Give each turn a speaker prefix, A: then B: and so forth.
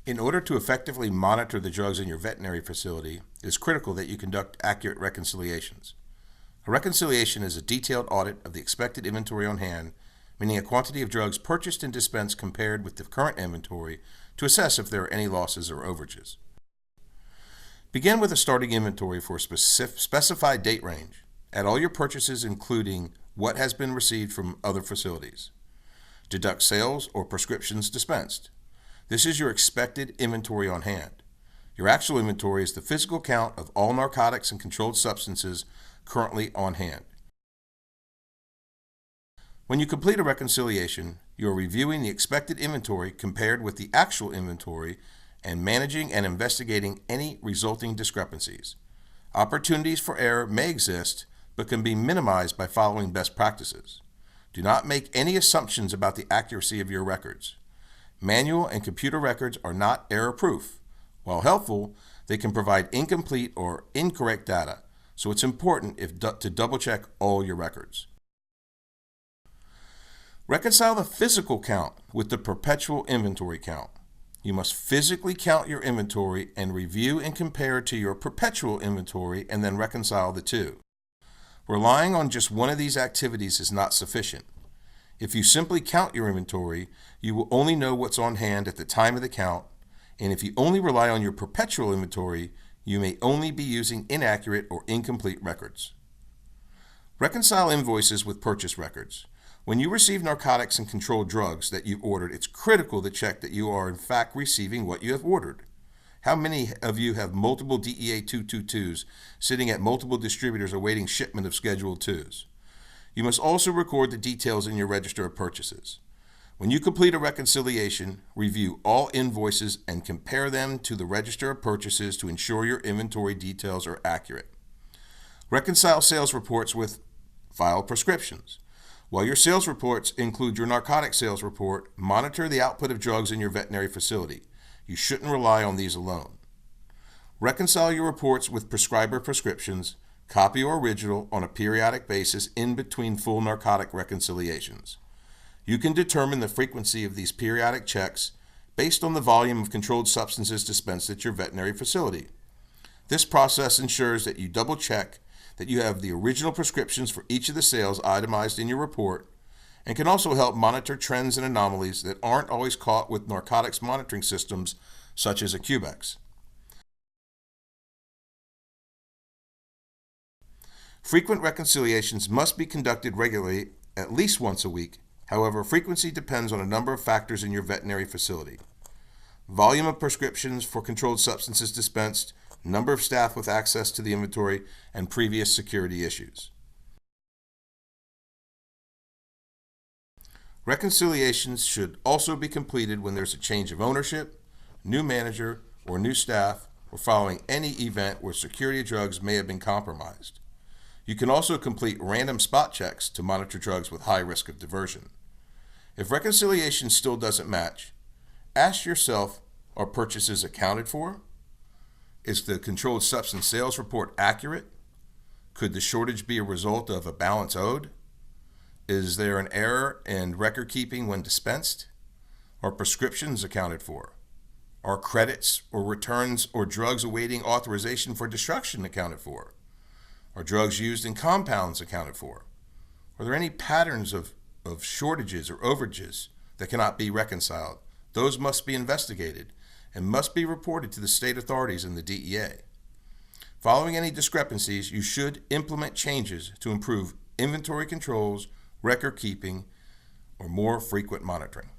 A: In order to effectively monitor the drugs in your veterinary facility, it is critical that you conduct accurate reconciliations. A reconciliation is a detailed audit of the expected inventory on hand, meaning a quantity of drugs purchased and dispensed compared with the current inventory to assess if there are any losses or overages. Begin with a starting inventory for a specified date range. Add all your purchases, including what has been received from other facilities. Deduct sales or prescriptions dispensed. This is your expected inventory on hand. Your actual inventory is the physical count of all narcotics and controlled substances currently on hand. When you complete a reconciliation, you are reviewing the expected inventory compared with the actual inventory and managing and investigating any resulting discrepancies. Opportunities for error may exist, but can be minimized by following best practices. Do not make any assumptions about the accuracy of your records. Manual and computer records are not error-proof. While helpful, they can provide incomplete or incorrect data, so it's important to double-check all your records. Reconcile the physical count with the perpetual inventory count. You must physically count your inventory and review and compare to your perpetual inventory and then reconcile the two. Relying on just one of these activities is not sufficient. If you simply count your inventory, you will only know what's on hand at the time of the count, and if you only rely on your perpetual inventory, you may only be using inaccurate or incomplete records. Reconcile invoices with purchase records. When you receive narcotics and controlled drugs that you've ordered, it's critical to check that you are in fact receiving what you have ordered. How many of you have multiple DEA 222s sitting at multiple distributors awaiting shipment of Schedule IIs? You must also record the details in your register of purchases. When you complete a reconciliation, review all invoices and compare them to the register of purchases to ensure your inventory details are accurate. Reconcile sales reports with file prescriptions. While your sales reports include your narcotic sales report, monitor the output of drugs in your veterinary facility. You shouldn't rely on these alone. Reconcile your reports with prescriber prescriptions, copy or original, on a periodic basis in between full narcotic reconciliations. You can determine the frequency of these periodic checks based on the volume of controlled substances dispensed at your veterinary facility. This process ensures that you double-check that you have the original prescriptions for each of the sales itemized in your report, and can also help monitor trends and anomalies that aren't always caught with narcotics monitoring systems such as Acubex. Frequent reconciliations must be conducted regularly, at least once a week. However, frequency depends on a number of factors in your veterinary facility. Volume of prescriptions for controlled substances dispensed, number of staff with access to the inventory, and previous security issues. Reconciliations should also be completed when there's a change of ownership, new manager, or new staff, or following any event where security of drugs may have been compromised. You can also complete random spot checks to monitor drugs with high risk of diversion. If reconciliation still doesn't match, ask yourself, are purchases accounted for? Is the controlled substance sales report accurate? Could the shortage be a result of a balance owed? Is there an error in record keeping when dispensed? Are prescriptions accounted for? Are credits or returns or drugs awaiting authorization for destruction accounted for? Are drugs used in compounds accounted for? Are there any patterns of shortages or overages that cannot be reconciled? Those must be investigated and must be reported to the state authorities and the DEA. Following any discrepancies, you should implement changes to improve inventory controls, record keeping, or more frequent monitoring.